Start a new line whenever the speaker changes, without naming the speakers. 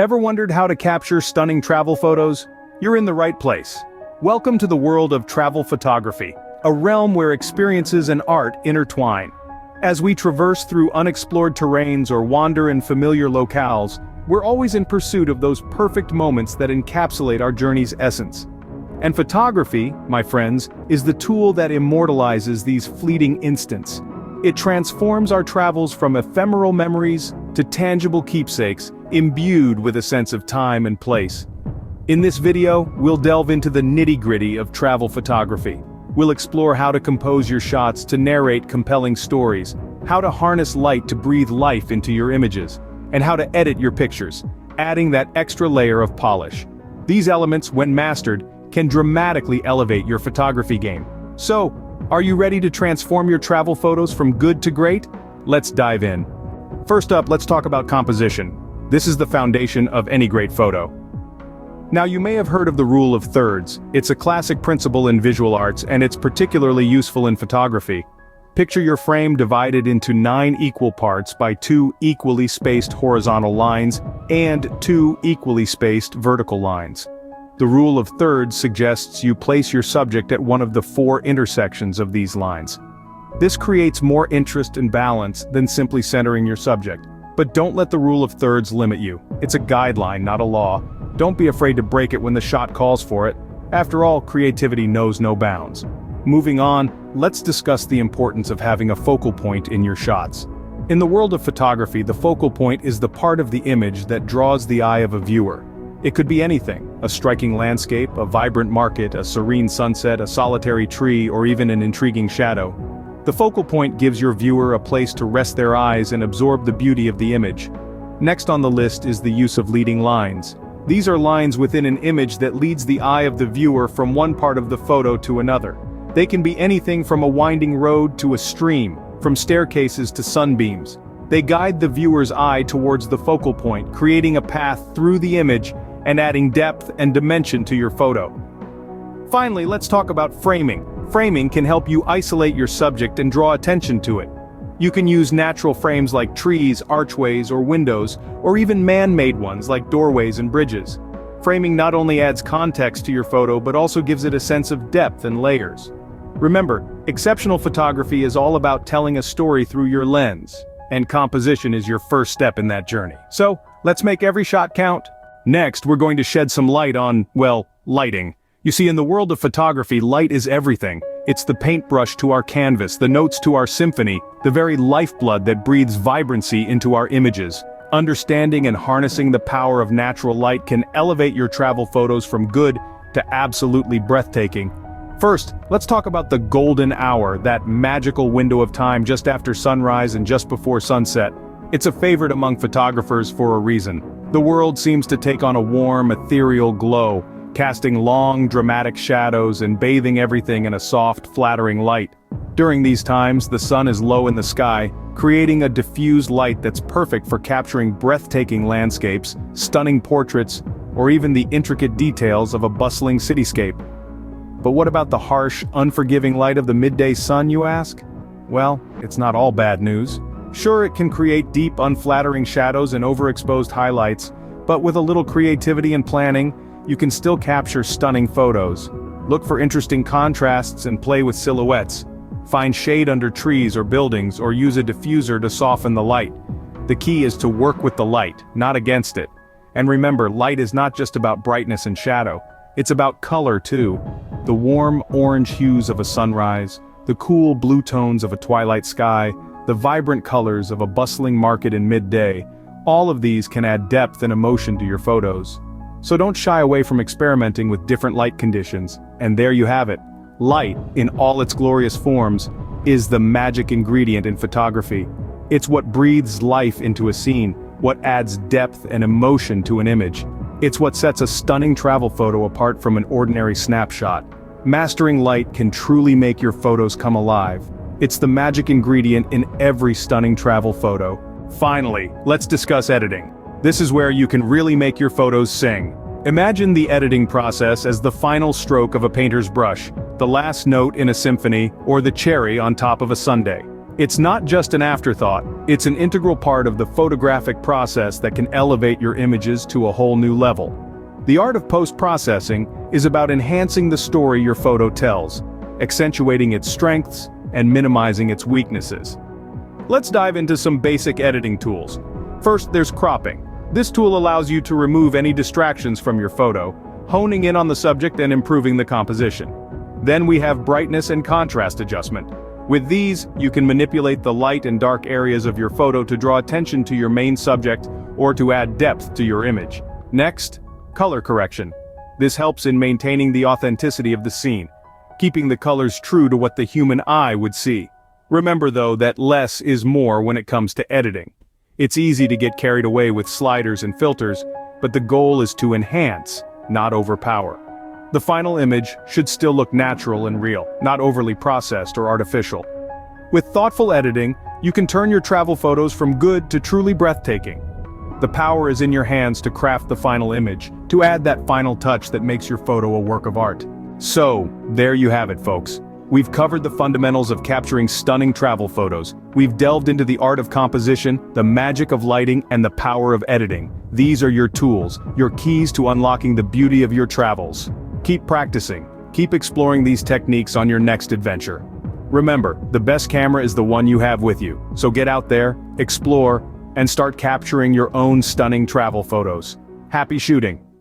Ever wondered how to capture stunning travel photos? You're in the right place. Welcome to the world of travel photography, a realm where experiences and art intertwine. As we traverse through unexplored terrains or wander in familiar locales, we're always in pursuit of those perfect moments that encapsulate our journey's essence. And photography, my friends, is the tool that immortalizes these fleeting instants. It transforms our travels from ephemeral memories to tangible keepsakes, imbued with a sense of time and place. In this video, we'll delve into the nitty-gritty of travel photography. We'll explore how to compose your shots to narrate compelling stories, how to harness light to breathe life into your images, and how to edit your pictures, adding that extra layer of polish. These elements, when mastered, can dramatically elevate your photography game. So, are you ready to transform your travel photos from good to great? Let's dive in. First up, let's talk about composition. This is the foundation of any great photo. Now, you may have heard of the rule of thirds. It's a classic principle in visual arts, and it's particularly useful in photography. Picture your frame divided into 9 equal parts by 2 equally spaced horizontal lines and 2 equally spaced vertical lines. The rule of thirds suggests you place your subject at one of the 4 intersections of these lines. This creates more interest and balance than simply centering your subject. But don't let the rule of thirds limit you. It's a guideline, not a law. Don't be afraid to break it when the shot calls for it. After all, creativity knows no bounds. Moving on, let's discuss the importance of having a focal point in your shots. In the world of photography, the focal point is the part of the image that draws the eye of a viewer. It could be anything: a striking landscape, a vibrant market, a serene sunset, a solitary tree, or even an intriguing shadow. The focal point gives your viewer a place to rest their eyes and absorb the beauty of the image. Next on the list is the use of leading lines. These are lines within an image that leads the eye of the viewer from one part of the photo to another. They can be anything from a winding road to a stream, from staircases to sunbeams. They guide the viewer's eye towards the focal point, creating a path through the image and adding depth and dimension to your photo. Finally, let's talk about framing. Framing can help you isolate your subject and draw attention to it. You can use natural frames like trees, archways, or windows, or even man-made ones like doorways and bridges. Framing not only adds context to your photo but also gives it a sense of depth and layers. Remember, exceptional photography is all about telling a story through your lens, and composition is your first step in that journey. So, let's make every shot count. Next, we're going to shed some light on, well, lighting. You see, in the world of photography, light is everything. It's the paintbrush to our canvas, the notes to our symphony, the very lifeblood that breathes vibrancy into our images. Understanding and harnessing the power of natural light can elevate your travel photos from good to absolutely breathtaking. First, let's talk about the golden hour, that magical window of time just after sunrise and just before sunset. It's a favorite among photographers for a reason. The world seems to take on a warm, ethereal glow, casting long, dramatic shadows and bathing everything in a soft, flattering light. During these times, the sun is low in the sky, creating a diffused light that's perfect for capturing breathtaking landscapes, stunning portraits, or even the intricate details of a bustling cityscape. But what about the harsh, unforgiving light of the midday sun, you ask? Well, it's not all bad news. Sure, it can create deep, unflattering shadows and overexposed highlights, but with a little creativity and planning, you can still capture stunning photos. Look for interesting contrasts and play with silhouettes. Find shade under trees or buildings, or use a diffuser to soften the light. The key is to work with the light, not against it. And remember, light is not just about brightness and shadow. It's about color too. The warm orange hues of a sunrise, the cool blue tones of a twilight sky, the vibrant colors of a bustling market in midday. All of these can add depth and emotion to your photos. So don't shy away from experimenting with different light conditions, and there you have it. Light, in all its glorious forms, is the magic ingredient in photography. It's what breathes life into a scene, what adds depth and emotion to an image. It's what sets a stunning travel photo apart from an ordinary snapshot. Mastering light can truly make your photos come alive. It's the magic ingredient in every stunning travel photo. Finally, let's discuss editing. This is where you can really make your photos sing. Imagine the editing process as the final stroke of a painter's brush, the last note in a symphony, or the cherry on top of a sundae. It's not just an afterthought, it's an integral part of the photographic process that can elevate your images to a whole new level. The art of post-processing is about enhancing the story your photo tells, accentuating its strengths and minimizing its weaknesses. Let's dive into some basic editing tools. First, there's cropping. This tool allows you to remove any distractions from your photo, honing in on the subject and improving the composition. Then we have brightness and contrast adjustment. With these, you can manipulate the light and dark areas of your photo to draw attention to your main subject or to add depth to your image. Next, color correction. This helps in maintaining the authenticity of the scene, keeping the colors true to what the human eye would see. Remember though that less is more when it comes to editing. It's easy to get carried away with sliders and filters, but the goal is to enhance, not overpower. The final image should still look natural and real, not overly processed or artificial. With thoughtful editing, you can turn your travel photos from good to truly breathtaking. The power is in your hands to craft the final image, to add that final touch that makes your photo a work of art. So, there you have it, folks. We've covered the fundamentals of capturing stunning travel photos. We've delved into the art of composition, the magic of lighting, and the power of editing. These are your tools, your keys to unlocking the beauty of your travels. Keep practicing. Keep exploring these techniques on your next adventure. Remember, the best camera is the one you have with you. So get out there, explore, and start capturing your own stunning travel photos. Happy shooting!